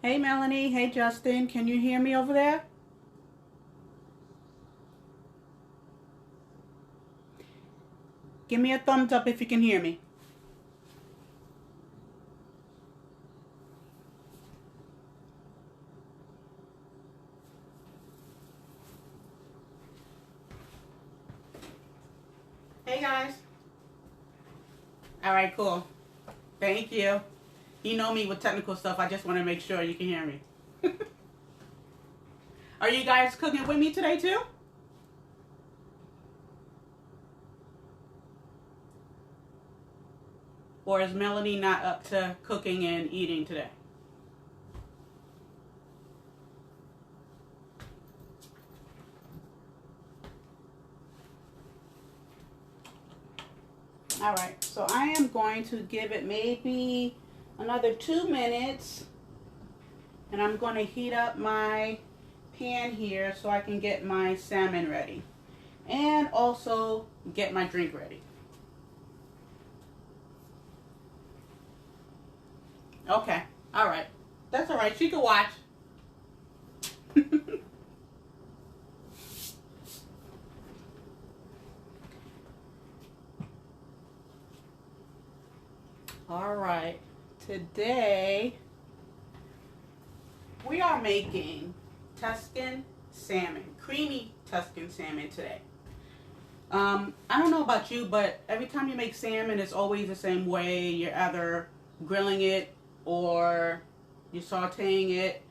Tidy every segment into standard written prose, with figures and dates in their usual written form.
Hey Melanie, hey Justin, can you hear me over there? Give me a thumbs up if you can hear me. Hey guys. All right, cool. Thank you. You know me with technical stuff. I just want to make sure you can hear me. Are you guys cooking with me today too? Or is Melanie not up to cooking and eating today? All right, so I am going to give it maybe another 2 minutes, and I'm going to heat up my pan here so I can get my salmon ready and also get my drink ready. Okay, all right, that's all right, she can watch. All right, today we are making Tuscan salmon, creamy Tuscan salmon today. I don't know about you, but every time you make salmon, it's always the same way. You're either grilling it or you're sauteing it.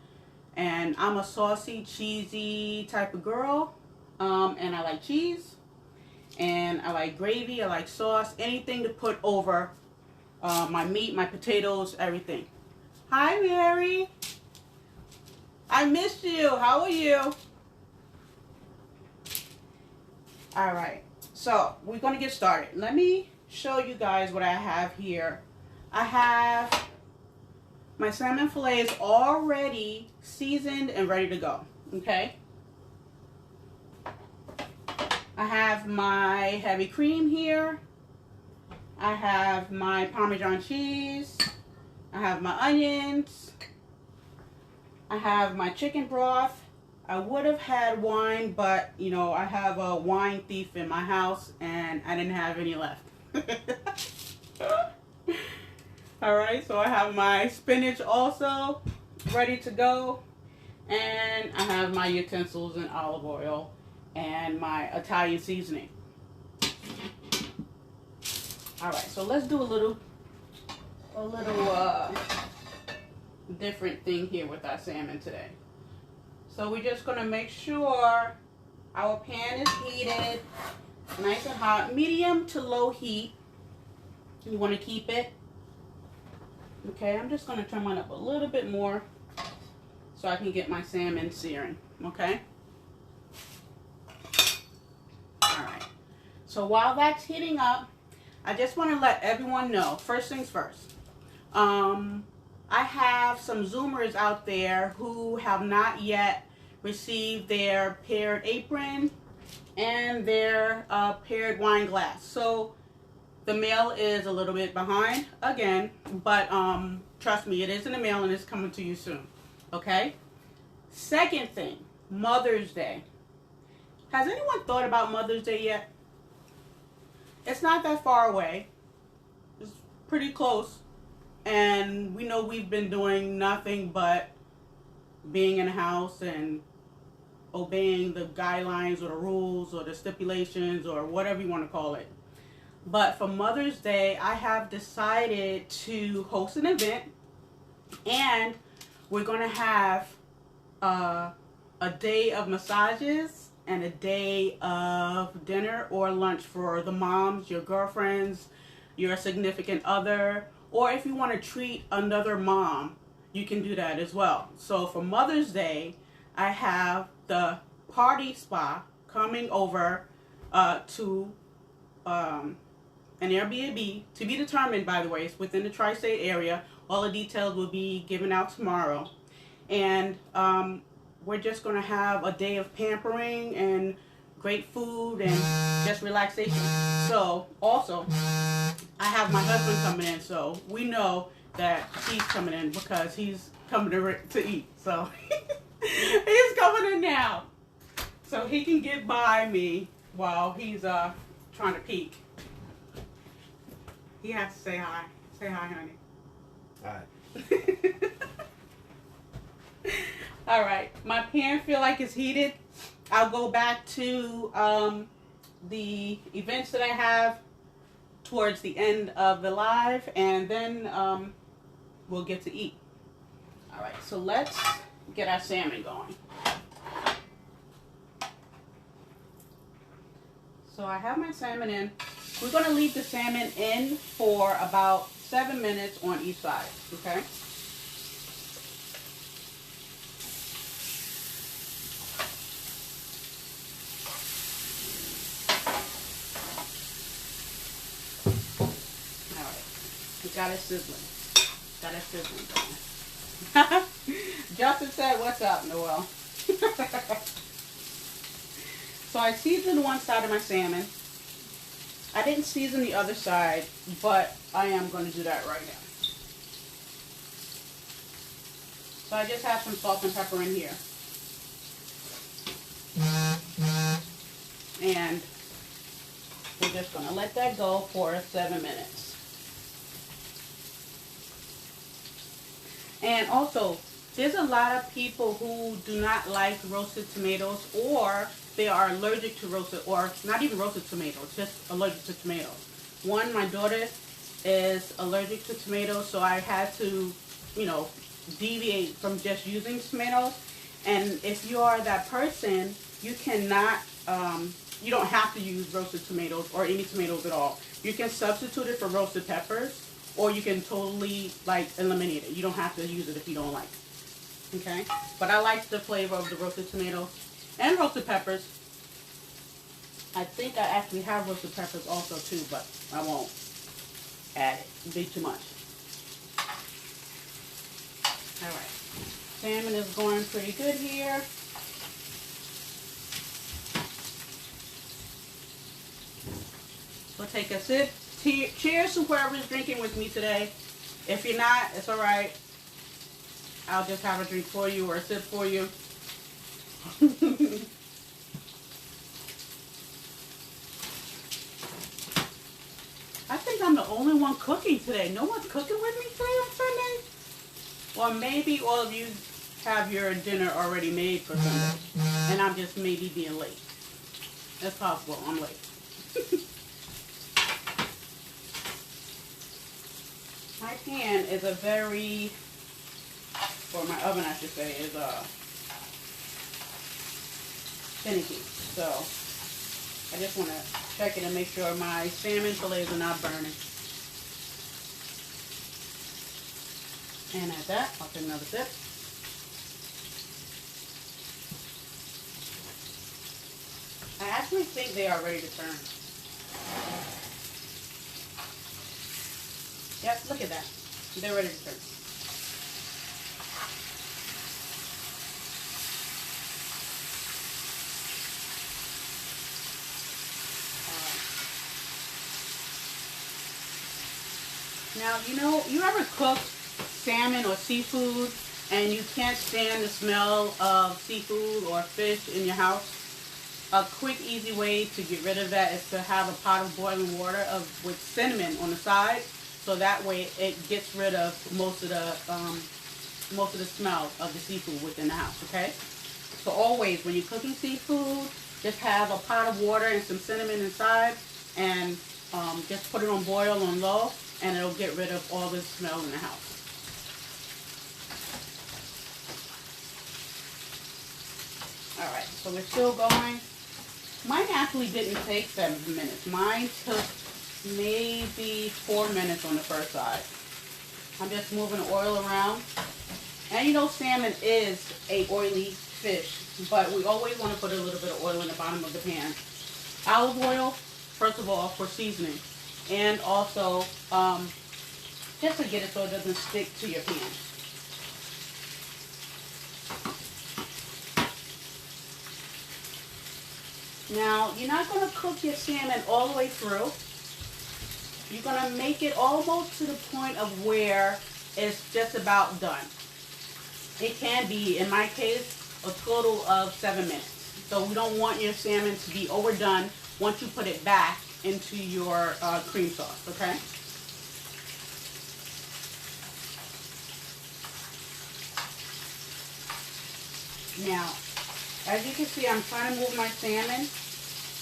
And I'm a saucy, cheesy type of girl. And I like cheese. And I like gravy. I like sauce. Anything to put over my meat, my potatoes, everything. Hi, Mary. I missed you. How are you? All right. So we're going to get started. Let me show you guys what I have here. I have my salmon fillets already seasoned and ready to go. Okay. I have my heavy cream here. I have my Parmesan cheese. I have my onions. I have my chicken broth. I would have had wine, but you know, I have a wine thief in my house and I didn't have any left. All right, so I have my spinach also ready to go. And I have my utensils and olive oil and my Italian seasoning. All right, so let's do a little different thing here with our salmon today. So we're just gonna make sure our pan is heated, nice and hot, medium to low heat. You wanna keep it. Okay, I'm just gonna turn mine up a little bit more so I can get my salmon searing, okay? All right, so while that's heating up, I just want to let everyone know, first things first, I have some Zoomers out there who have not yet received their paired apron and their paired wine glass. So the mail is a little bit behind again, but trust me, it is in the mail and it's coming to you soon, okay? Second thing, Mother's Day. Has anyone thought about Mother's Day yet? It's not that far away. It's pretty close. And we know we've been doing nothing but being in the house and obeying the guidelines or the rules or the stipulations or whatever you want to call it. But for Mother's Day, I have decided to host an event. And we're going to have a day of massages and a day of dinner or lunch for the moms, your girlfriends, your significant other, or if you want to treat another mom, you can do that as well. So for Mother's Day, I have the party spa coming over to an Airbnb, to be determined, by the way. It's within the tri-state area. All the details will be given out tomorrow. And we're just going to have a day of pampering and great food and just relaxation. So, also, I have my husband coming in, so we know that he's coming in because he's coming to eat. So he's coming in now. So he can get by me while he's trying to peek. He has to say hi. Say hi, honey. Hi. All right. My pan feel like it's heated. I'll go back to the events that I have towards the end of the live, and then we'll get to eat. All right. So let's get our salmon going. So I have my salmon in. We're going to leave the salmon in for about 7 minutes on each side, okay? All right, we got it sizzling. Got it sizzling going. Justin said, "What's up, Noel?" So I seasoned one side of my salmon. I didn't season the other side, but I am going to do that right now. So I just have some salt and pepper in here. And we're just going to let that go for 7 minutes. And also, there's a lot of people who do not like roasted tomatoes, or they are allergic to roasted, or not even roasted tomatoes, just allergic to tomatoes. One, my daughter is allergic to tomatoes, so I had to, deviate from just using tomatoes. And if you are that person, you cannot, you don't have to use roasted tomatoes or any tomatoes at all. You can substitute it for roasted peppers, or you can totally, eliminate it. You don't have to use it if you don't like it. Okay? But I like the flavor of the roasted tomatoes and roasted peppers. I think I actually have roasted peppers also too, but I won't add it. It'd be too much. Alright. Salmon is going pretty good here. We'll take a sip. Cheers to whoever's drinking with me today. If you're not, it's alright. I'll just have a drink for you or a sip for you. I think I'm the only one cooking today. No one's cooking with me today on Sunday? Or maybe all of you have your dinner already made for Sunday. And I'm just maybe being late. That's possible. I'm late. My pan is or my oven I should say, is finicky. So I just want to check it and make sure my salmon fillets are not burning. And at that, I'll take another sip. I actually think they are ready to turn. Yep, look at that. They're ready to turn. Now, you ever cook salmon or seafood and you can't stand the smell of seafood or fish in your house? A quick, easy way to get rid of that is to have a pot of boiling water with cinnamon on the side, so that way it gets rid of most of the smell of the seafood within the house. Okay? So always, when you're cooking seafood, just have a pot of water and some cinnamon inside, and just put it on boil on low, and it'll get rid of all the smell in the house. Alright, so we're still going. Mine actually didn't take 7 minutes. Mine took maybe 4 minutes on the first side. I'm just moving the oil around. And salmon is a oily fish, but we always want to put a little bit of oil in the bottom of the pan. Olive oil, first of all, for seasoning. And also, just to get it so it doesn't stick to your pan. Now, you're not going to cook your salmon all the way through. You're going to make it almost to the point of where it's just about done. It can be, in my case, a total of 7 minutes. So we don't want your salmon to be overdone once you put it back into your cream sauce, okay? Now, as you can see, I'm trying to move my salmon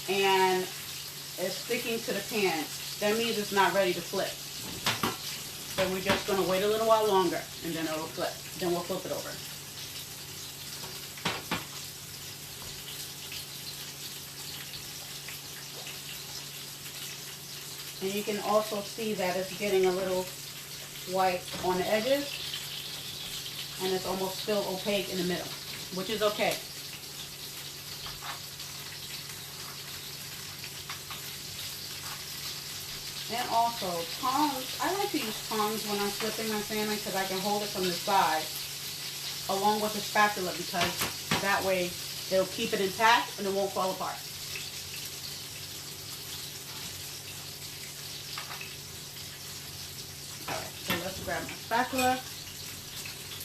and it's sticking to the pan. That means it's not ready to flip. So we're just going to wait a little while longer and then it'll flip. Then we'll flip it over. And you can also see that it's getting a little white on the edges and it's almost still opaque in the middle, which is okay. And also tongs, I like to use tongs when I'm flipping my salmon because I can hold it from the side along with the spatula, because that way it'll keep it intact and it won't fall apart. Alright, so let's grab my spatula,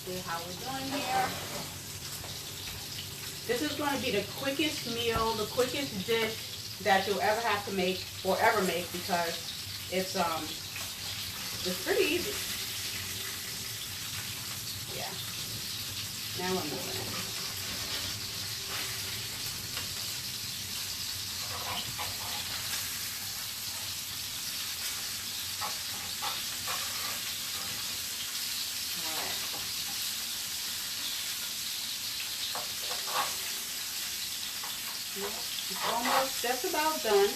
see how we're doing here. This is going to be the quickest meal, the quickest dish that you'll ever have to make or ever make, because it's pretty easy. Yeah. Now we're moving it. Alright. It's almost just about done,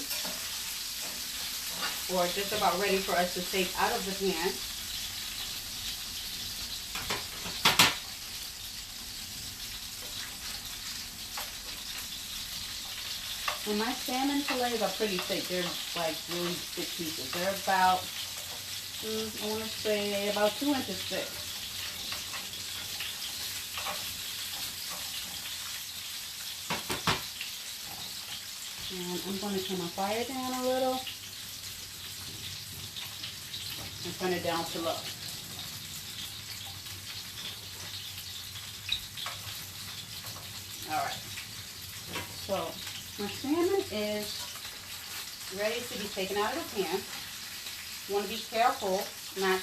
or just about ready for us to take out of the pan. And my salmon fillets are pretty thick. They're like really thick pieces. They're about, I want to say about 2 inches thick. And I'm going to turn my fire down a little and turn it down to low. Alright, so my salmon is ready to be taken out of the pan. You want to be careful not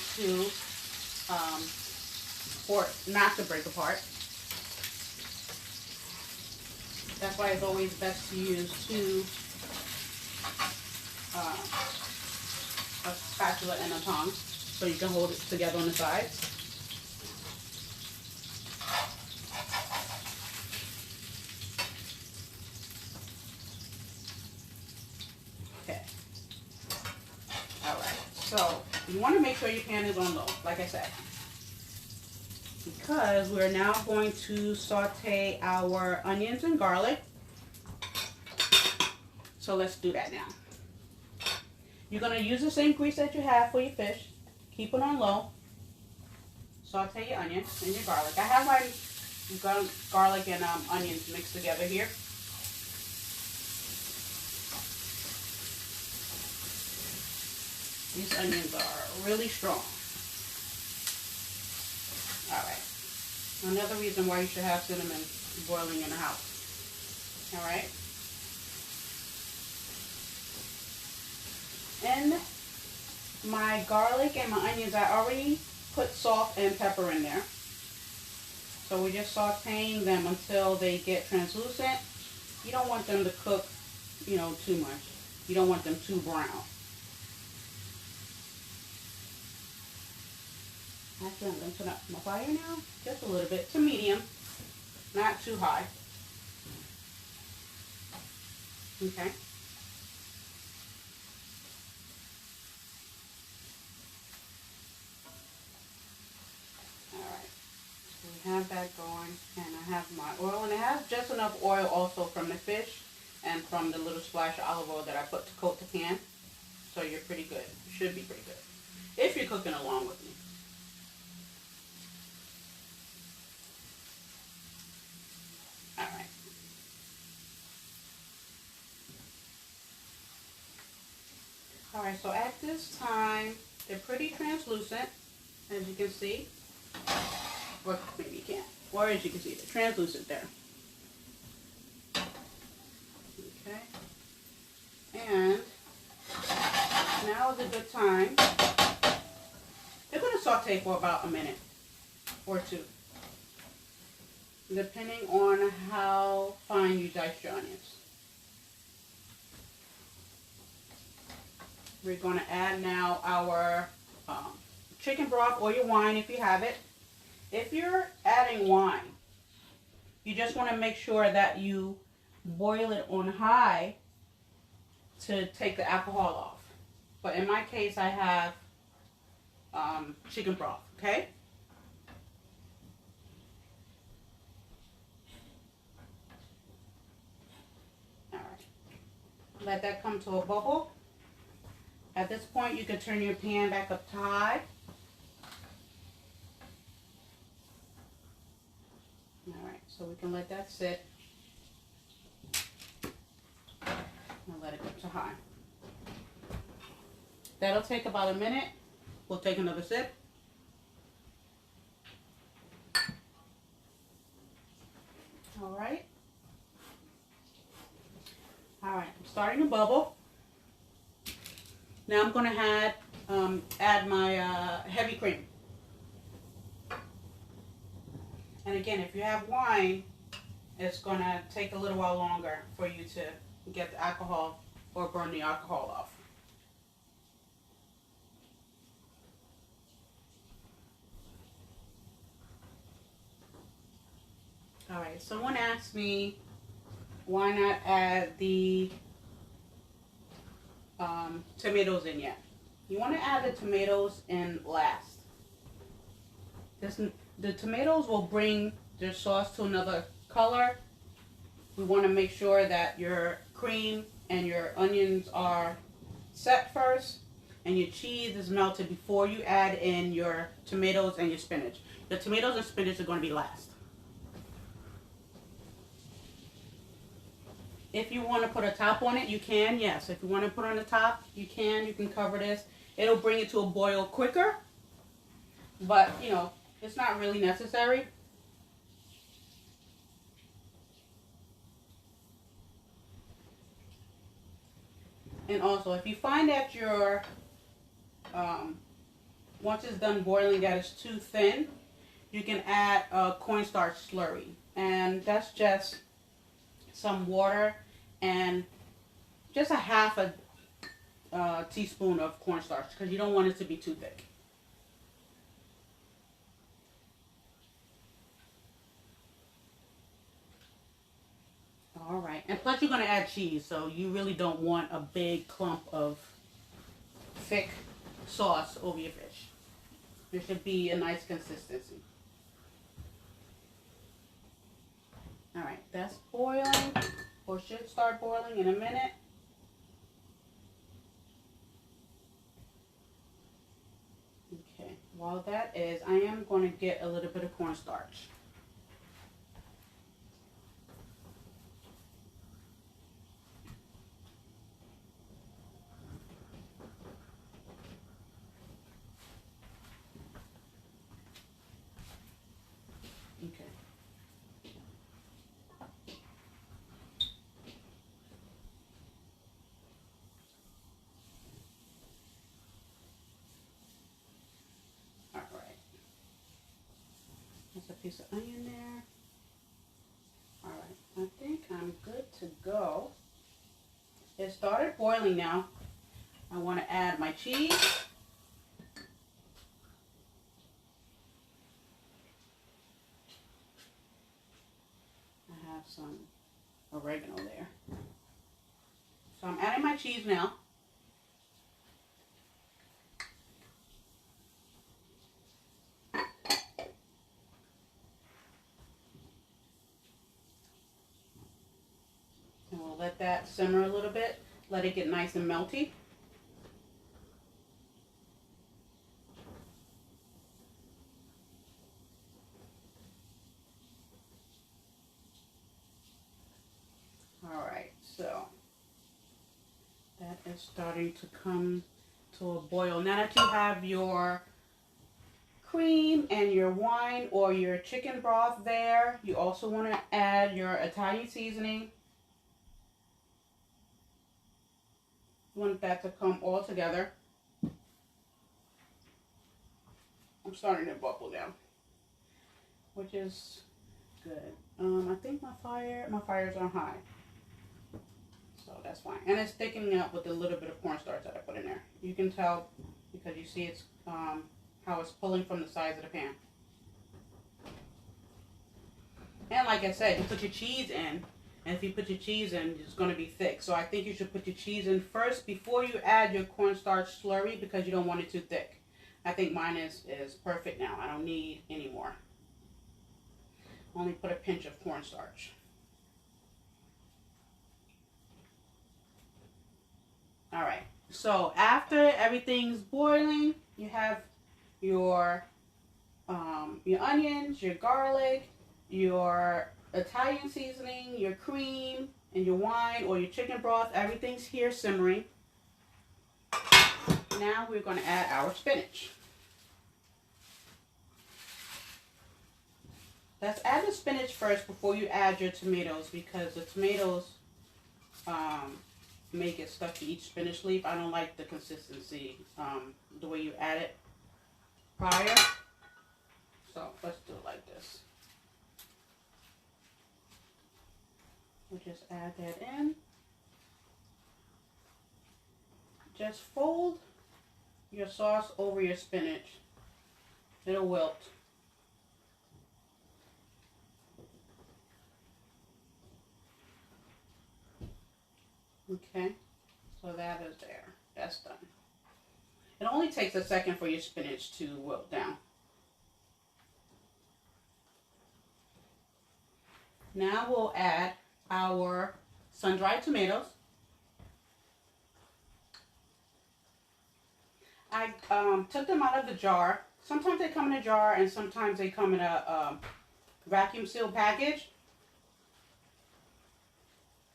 to break apart. That's why it's always best to use a spatula and a tongs, so you can hold it together on the sides. Okay. Alright, so you want to make sure your pan is on low, like I said, because we're now going to saute our onions and garlic. So let's do that now. You're going to use the same grease that you have for your fish. Keep it on low. Saute your onions and your garlic. I have my garlic and onions mixed together here. These onions are really strong. Alright. Another reason why you should have cinnamon boiling in the house. Alright. And my garlic and my onions, I already put salt and pepper in there. So we're just sauteing them until they get translucent. You don't want them to cook, too much. You don't want them too brown. Actually, I'm going to turn up my fire now, just a little bit, to medium, not too high. Okay. Alright, so we have that going, and I have my oil, and I have just enough oil also from the fish and from the little splash of olive oil that I put to coat the pan. So you're pretty good. You should be pretty good, if you're cooking along with me. Alright. Alright, so at this time, they're pretty translucent, as you can see. Or maybe you can't. Or as you can see, they're translucent there. Okay. And now is a good time. They're going to saute for about a minute or two, depending on how fine you dice your onions. We're going to add now our chicken broth or your wine if you have it. If you're adding wine, you just want to make sure that you boil it on high to take the alcohol off. But in my case, I have chicken broth, okay? All right. Let that come to a bubble. At this point, you can turn your pan back up to high. All right, so we can let that sit and let it go to high. That'll take about a minute. We'll take another sip. All right. All right, I'm starting to bubble. Now I'm going to add my heavy cream. And again, if you have wine, it's going to take a little while longer for you to get the alcohol or burn the alcohol off. All right, someone asked me why not add the tomatoes in yet. You want to add the tomatoes in last. The tomatoes will bring their sauce to another color. We want to make sure that your cream and your onions are set first and your cheese is melted before you add in your tomatoes and your spinach. The tomatoes and spinach are going to be last. If you want to put a top on it, you can, yes. If you want to put on the top, you can cover this. It'll bring it to a boil quicker, but, you know, it's not really necessary. And also, if you find that your, once it's done boiling, that it's too thin, you can add a cornstarch slurry. And that's just some water and just a half a teaspoon of cornstarch because you don't want it to be too thick. All right, and plus you're going to add cheese, so you really don't want a big clump of thick sauce over your fish. It should be a nice consistency. All right, that's boiling, or should start boiling in a minute. Okay, while that is, I am going to get a little bit of cornstarch. Okay. All right. There's a piece of onion there. All right, I think I'm good to go. It started boiling now. I want to add my cheese. I have some oregano there. So I'm adding my cheese now. And we'll let that simmer a little bit. Let it get nice and melty. All right, so that is starting to come to a boil. Now that you have your cream and your wine or your chicken broth there. You also want to add your Italian seasoning. You want that to come all together. I'm starting to bubble now, which is good. I think my fire's on high, so that's fine. And it's thickening up with a little bit of cornstarch that I put in there. You can tell because you see it's how it's pulling from the sides of the pan. And like I said, you put your cheese in, and if you put your cheese in, it's going to be thick. So I think you should put your cheese in first before you add your cornstarch slurry because you don't want it too thick. I think mine is perfect now. I don't need any more. Only put a pinch of cornstarch. All right. So after everything's boiling, you have your onions, your garlic, your Italian seasoning, your cream, and your wine or your chicken broth. Everything's here simmering. Now we're going to add our spinach. Let's add the spinach first before you add your tomatoes because the tomatoes may get stuck to each spinach leaf. I don't like the consistency, the way you add it prior. So let's do it like this. We'll just add that in. Just fold your sauce over your spinach. It'll wilt. Okay, so that is there. That's done. It only takes a second for your spinach to wilt down. Now we'll add our sun-dried tomatoes. I took them out of the jar. Sometimes they come in a jar and sometimes they come in a vacuum sealed package.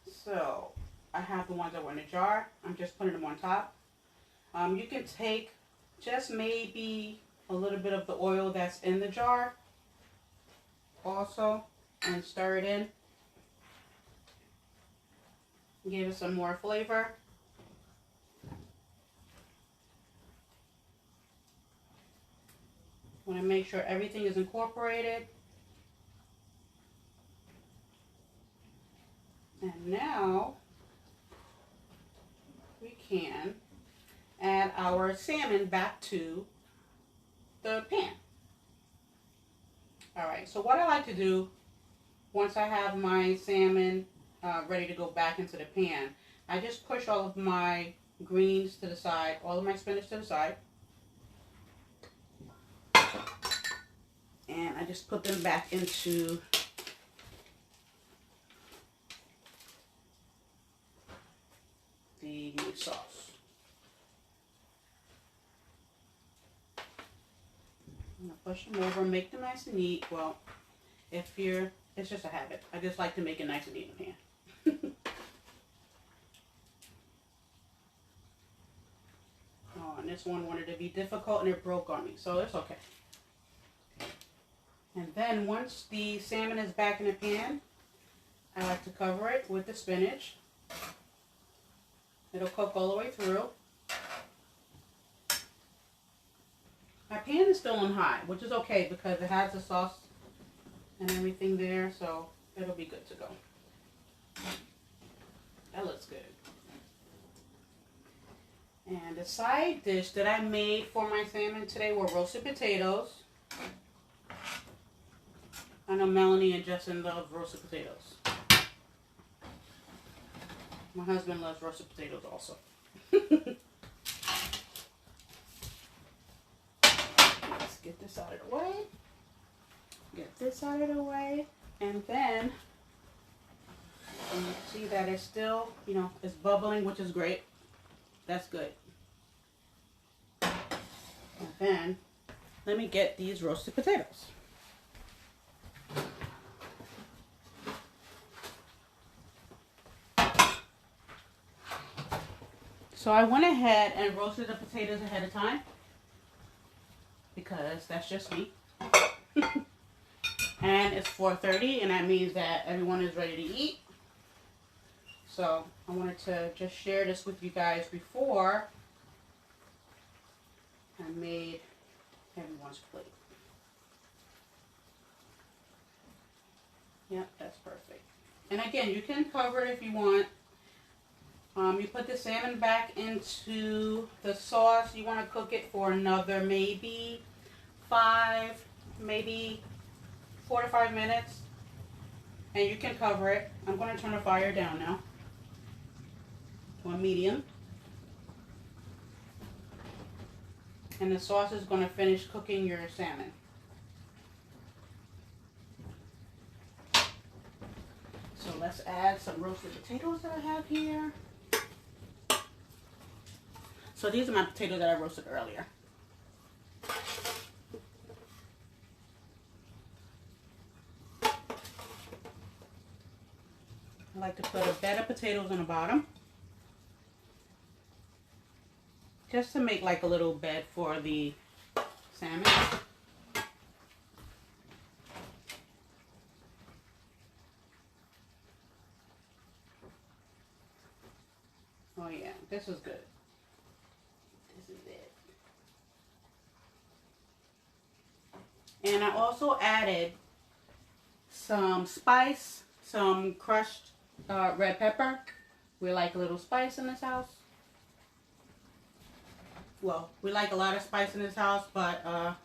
So I have the ones that were in a jar. I'm just putting them on top. You can take just maybe a little bit of the oil that's in the jar also and stir it in. Give it some more flavor. Want to make sure everything is incorporated. And now we can add our salmon back to the pan. All right, so what I like to do once I have my salmon ready to go back into the pan, I just push all of my greens to the side, all of my spinach to the side. And I just put them back into the sauce. I'm gonna push them over, make them nice and neat. Well, it's just a habit. I just like to make it nice and neat in the pan. Oh, and this one wanted to be difficult and it broke on me, so it's okay. And then once the salmon is back in the pan, I like to cover it with the spinach. It'll cook all the way through. My pan is still on high, which is okay because it has the sauce and everything there, so it'll be good to go. That looks good. And the side dish that I made for my salmon today were roasted potatoes. I know Melanie and Justin love roasted potatoes. My husband loves roasted potatoes also. Let's get this out of the way. Get this out of the way. And then, you see that it's still, it's bubbling, which is great. That's good. And then, let me get these roasted potatoes. So I went ahead and roasted the potatoes ahead of time. because that's just me. And it's 4:30, and that means that everyone is ready to eat. So I wanted to just share this with you guys before I made everyone's plate. Yep, that's perfect. And again, you can cover it if you want. You put the salmon back into the sauce. You want to cook it for another maybe 4 to 5 minutes. And you can cover it. I'm going to turn the fire down now to a medium. And the sauce is going to finish cooking your salmon. So let's add some roasted potatoes that I have here. So these are my potatoes that I roasted earlier. I like to put a bed of potatoes on the bottom, just to make like a little bed for the salmon. Oh yeah, this is good. This is it. And I also added some spice, some crushed red pepper. We like a little spice in this house. Well, we like a lot of spice in this house, but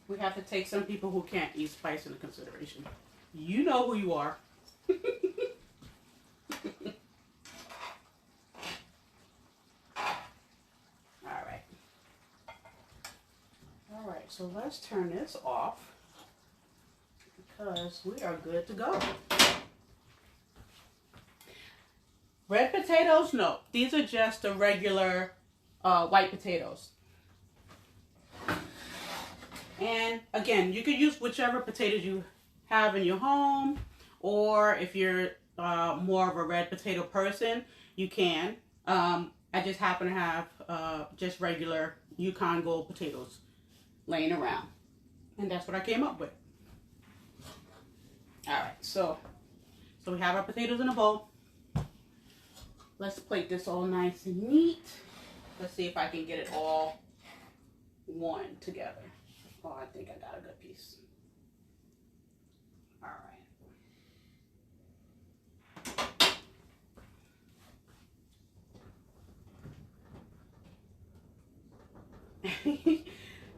we have to take some people who can't eat spice into consideration. You know who you are. Alright, so let's turn this off because we are good to go. Red potatoes, no. These are just the regular white potatoes. And again, you could use whichever potatoes you have in your home, or if you're more of a red potato person, you can. I just happen to have just regular Yukon Gold potatoes laying around. And that's what I came up with. Alright, so we have our potatoes in a bowl. Let's plate this all nice and neat. Let's see if I can get it all one together. Oh, I think I got a good piece. Alright.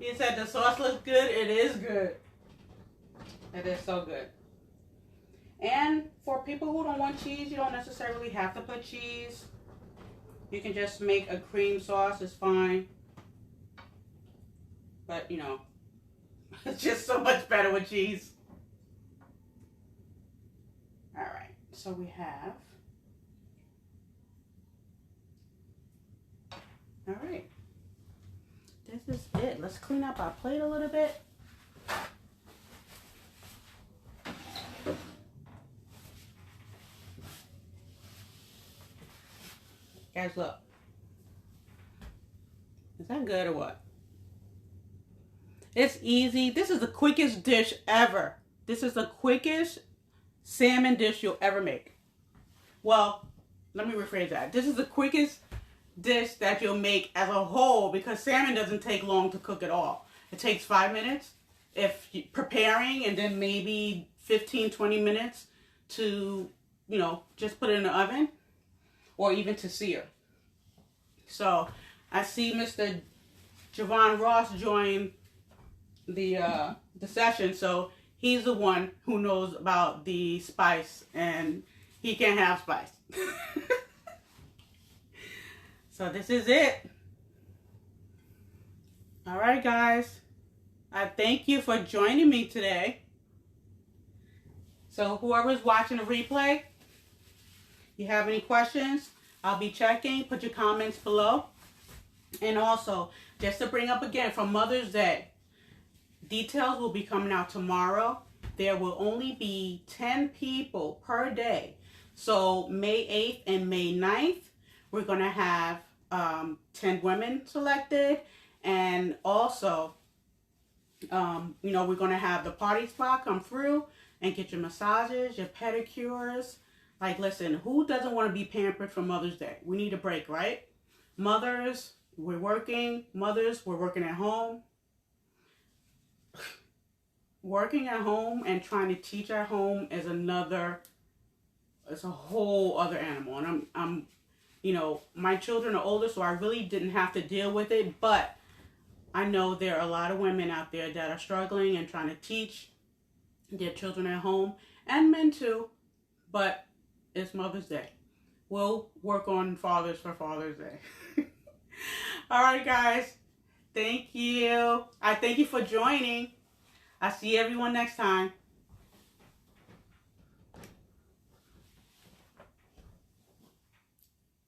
You said the sauce looks good. It is good. It is so good. And for people who don't want cheese, you don't necessarily have to put cheese. You can just make a cream sauce. It's fine. But, you know, it's just so much better with cheese. Alright, so we have... Alright. This is it. Let's clean up our plate a little bit. Guys, look. Is that good or what? It's easy. This is the quickest dish ever. This is the quickest salmon dish you'll ever make. Well, let me rephrase that. This is the quickest dish that you'll make as a whole, because salmon doesn't take long to cook at all. It takes 5 minutes if you're preparing, and then maybe 15-20 minutes to, you know, just put it in the oven, or even to sear. So I see Mr. Javon Ross join the session, so he's the one who knows about the spice, and he can't have spice. So this is it. All right, guys. I thank you for joining me today. So whoever's watching the replay, you have any questions, I'll be checking. Put your comments below. And also, just to bring up again, for Mother's Day, details will be coming out tomorrow. There will only be 10 people per day. So May 8th and May 9th, we're going to have 10 women selected. And also, you know, we're going to have the party spa come through and get your massages, your pedicures. Like, listen, who doesn't want to be pampered for Mother's Day? We need a break, right? Mothers, we're working. Mothers, we're working at home. Working at home and trying to teach at home is it's a whole other animal. And I'm, you know, my children are older, so I really didn't have to deal with it. But I know there are a lot of women out there that are struggling and trying to teach their children at home, and men too. But it's Mother's Day. We'll work on fathers for Father's Day. All right, guys. Thank you. I thank you for joining. I'll see everyone next time.